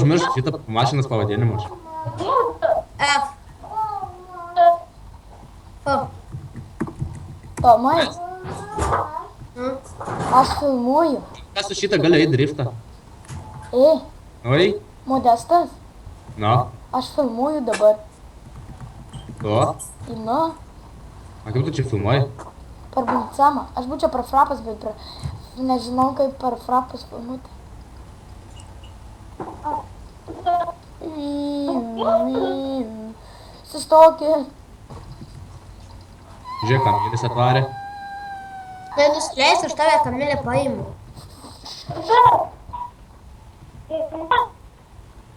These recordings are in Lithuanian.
neužmiršk šitą mašinos pavadinimą. F. O. Tomai, aš filmuoju. Kas su šitą gali eiti driftą? Ei, Oi? Modestas, Na, aš filmuoju dabar. to? Nu, A kaip tu čia filmuoji? per Bulcamą. Aš būčiau per frapas, bet nežinau, kaip per frapas filmuoti. Sustokit. Žiūrėk, Kamilis atvarė. Nenusileis, aš tave Kamilę paimu.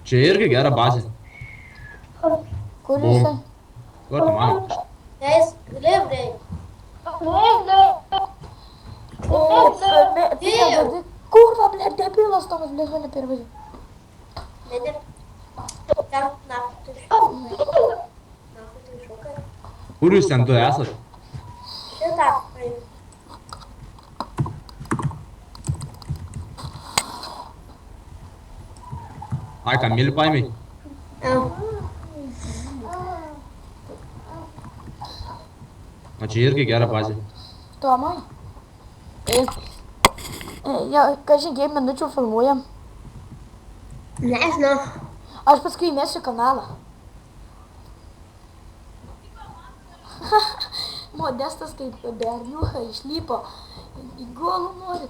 Čia irgi gera bazė. Kur jisai? Duotų man. Eis, Livrai. Kurva, blėt, debilas Tomas, blėt, mane pervažiu. Nedir. Ten, tu iššokai. Kur jūs ten du esat? Šitą paimu. Ai, Kamilį paimiai. O čia irgi gera bazė. Tomai? Ja, kažin kiek minučių filmuojam. Nežinau. Aš paskui įmesiu kanalą. Modestas kaip berniucha išlipo. Į golų nori.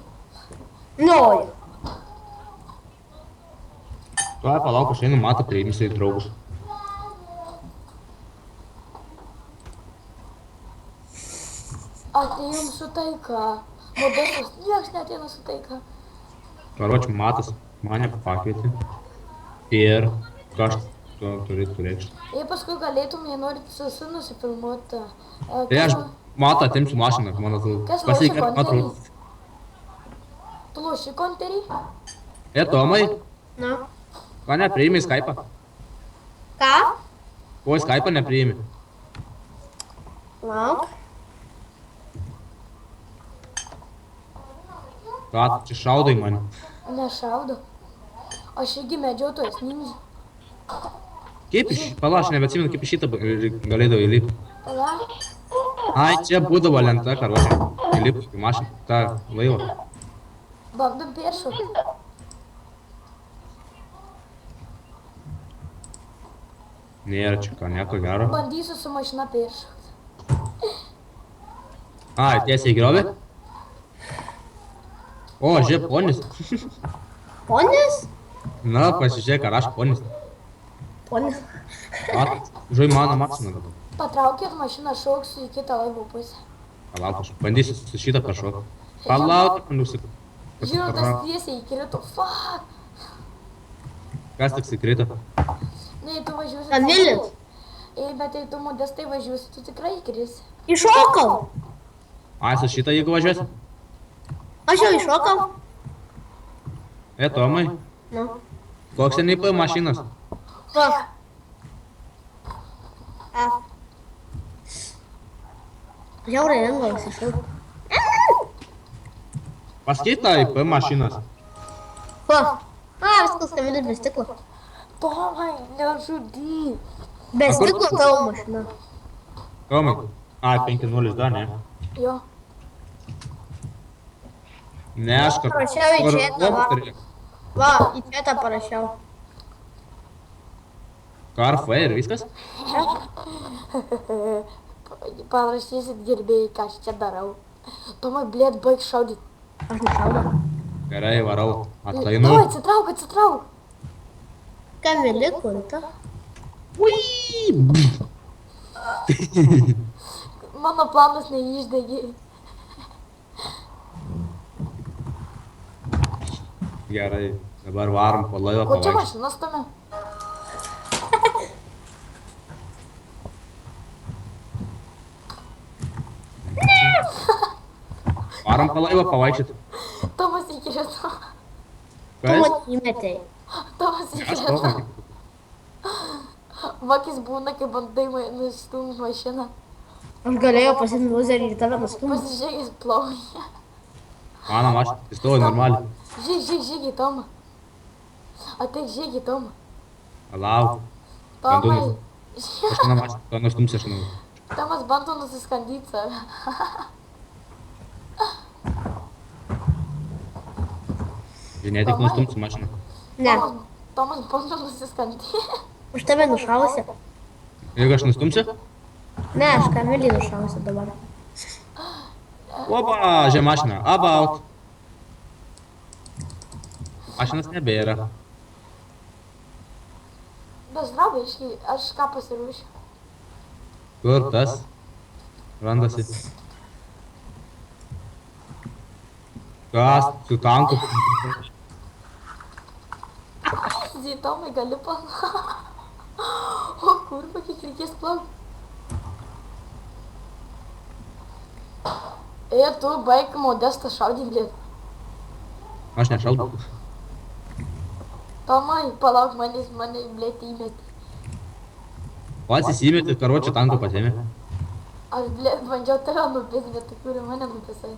Noriu. Tuoj palauk, aš einu matą priimsiu į draugus. Atėjom su taika. Modestas, nieks neateina su taika. Karočiui matas mane pakvietė. Ir ką aš turėtų reikšti. Jei paskui galėtum, jei norit su nusifilmuoti. Tai aš matą atimsiu mašiną, man atrodo. Kas Pasikeis lošia atrodo. konterį? Tu loši konterį? Tomai, Na. ką nepriimi Skype'ą? Ką? Ko į Skype'ą nepriimi? Lauk. Ką, čia šaudai mane. Nešaudo. Aš irgi medžiotojas ninja. Kaip pala, aš nebeatsimenu, kaip iš šitą galėdavo įlipti. Pala? Ai, čia būdavo lenta, karočiui. Įlipti į mašiną, tą laivą. Bandom peršokti. Nėra čia ką, nieko gero. Bandysiu su mašina peršokti. Ai, tiesiai į griovį? O, žiūrėk, ponis. Ponis? Na, pasižiūrėk, ar aš ponis. Ponis. Žuoj mano mašiną dabar. Patraukėt mašiną, šauksiu į kitą laivo pusę. Palauk, aš bandysiu su šitą pašokti. Palauk, nusikau. Žiūrėjau, tas tiesiai įkrito. Fuck! Kas tik įkrito? Nei, tu važiuosi. Kamilis. Ei, bet jei tu Modestai važiuosi, tu tikrai įkrisi. Iššokau. Ai, su šitą jeigu važiuosi? Aš jau iššokau. Tomai, Nu. koks seniai paėjo mašinas? Fuck. F. Žiauriai lengvas iššokau. Paskait tą IP mašinas. Fuck. Viskas Kamilis be stiklo. Tomai, nežudyk. Be stiklo tavo mašina. Tomai. Ai, 5-0 dar, ne? Jo. Ne, aš kad... Parašiau į chatą, va. Va, į chatą parašiau. KRF ir viskas? Parašysit gerbėjai, ką aš čia darau. Tomai, blėt, baig šaudyt. Aš nešaudau. Gerai, varau. Atlainu. Tomai, atsitrauk, atsitrauk. Kamilį kulta. Mano planas neišdegė. Gerai, dabar varom po laivą Ko čia pavaikščiot. mašinas tame? Varom po laivą pavaikščiot. Tomas įkrito. Tu Kas? man įmetei. Tomas Aš įkrito. Tomai. Vakis būna, kai bandai nustumt mašiną. Aš galėjau pasiimti luzerį ir tave nustumti. Pasižiūrėk, jis plaukia. Mano mašina, įstovi normaliai. Žiūrėk, Toma. Ateik žiūrėk, Tomai. Palauk. Tomai. Aš manau, aš to nustumsiu, aš manau. Tomas bando nusiskandyti save. Žinai, tik nustumsiu mašiną. Ne, Tomas bando nusiskandyti. už tave nušausi. Jeigu aš nustumsiu? Ne, aš Kamilį nušausiu dabar. Opa, žia mašina. About. Mašinas nebėra. Bezdraugiškai, aš ką pasiruošiu. Kur tas? Randasi. Kas su tanku? Tomai, gali O kurva, kiek reikės plaukti. Tu baig Modestą šaudyti, blėt. Aš nešaudau. Tomai, palauk mane, blėt, įmetė. Pats įsimetė, karočią tanko pasėmė. Aš, blėt, bandžiau tave nupėti, bet tu kuri mane nupėsai.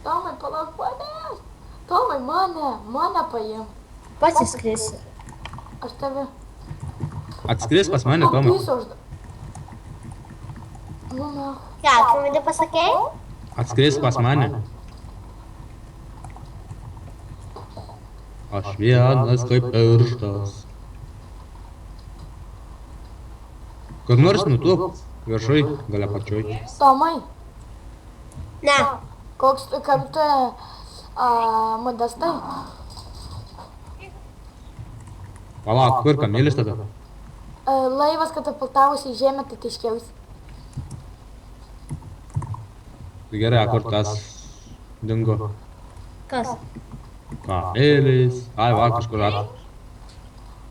Tomai, palauk manęs. Tomai, mane paim. Pats įskrisi. Aš tave... Atskris pas mane, Tomai. Nu, na. Ką, Kamilį pasakėjai? Atskris pas mane. Aš vienas kaip pirštas. Kur nors nutuk, viršui, gale pačioj. Tomai, Ne. koks, kaip tu, Modestai? Palauk, kur Kamilis tada? Laivas katapultavosi į žemę, tai tiškiausi. Tai gerai, kur tas dingo? Kas? Kamilis. Ai, va, kažkur at.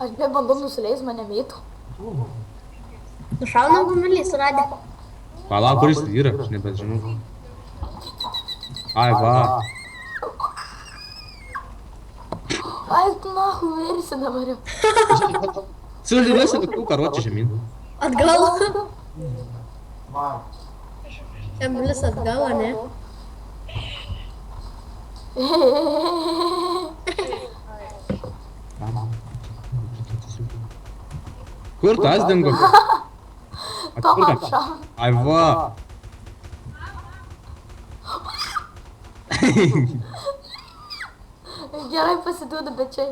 Aš be bandau nusileis, mane mėtų. Nušaunam Kamilį, suradę. Palauk, kuris tai yra, aš nebežinau. Ai, va. Ai, tu nahu, vėrisi dabar jau. Sulidėsi tokių karočių žemyn. Atgal. Kamilis atgal, ne? Kur tas dingo? Tomai, Atkurkam. šaun. Ai, va. Gerai pasiduodu, bet čia.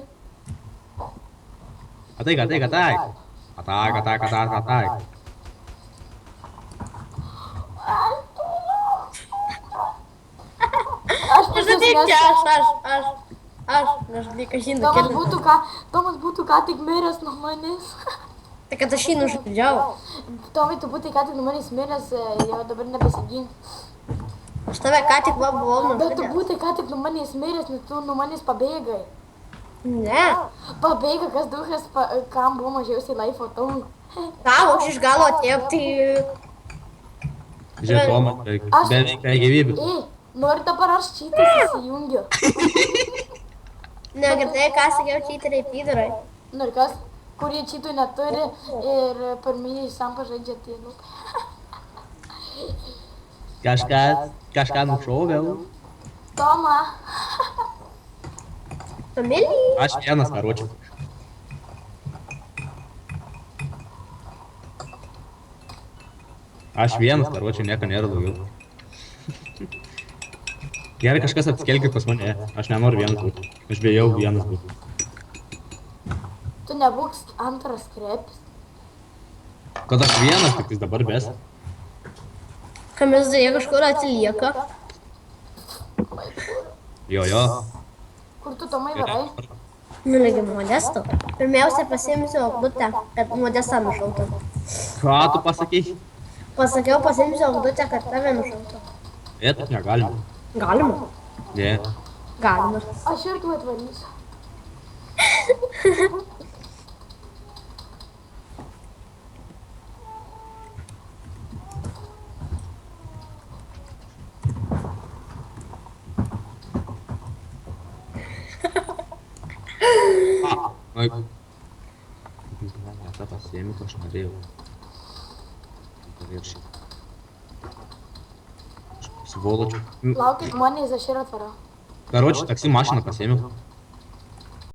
Ataik. Ataik. Aš Žinai, čia pasiduodu. aš lyg žinau, keliu. Tomas būtų ką tik miręs nuo manęs. Tai kad aš jį nužudžiau. Tomai, tu būtai ką tik nuo manęs miręs, jau dabar nebesigink. Aš tave ką tik va buvau Bet tu nužudęs. būtai ką tik nuo manęs miręs, nes tu nuo manęs pabėgai. Ne. Pabėga, kas duhas, kam buvo mažiausiai laifo Tomui. Tau, aš iš galo atėjau, tai... Žiūrėk, Tomas, beveik gyvybė. Ei, nori dabar aš čytais įsijungiu. Negirdėjai, ką sakiau, čyteriai pydarai. Nu ir kas, kurie čytų neturi ir pirmieji sam pažaidžia tėlų. Kažką nušoviau. Toma, Kamilį? Aš vienas karočių. Aš vienas karočių, nieko nėra daugiau. Gerai, kažkas apskelkit pas mane. Aš nenoriu vienas būti. Aš bijau vienas būti. tu nebūk antras krepis. Kad aš vienas, tik tais dabar bes. Kamilis dėja kažkur atsilieka. Jo. Kur tu Tomai varai? Nulegi Modesto. Pirmiausia pasiimsiu Ogdutę, kad Modestą nušautų. Ką tu pasakei? Pasakiau, pasiimsiu Ogdutę, kad tave nušautų. Taip negalima. Galima. Ne. Galima. Aš ir tu atvarysiu. Oi. tą pasiėmiau, ko aš norėjau. Paviršiai. Svoločių. Laukit manęs, aš ir atvarau. Короче, такси машину посемил.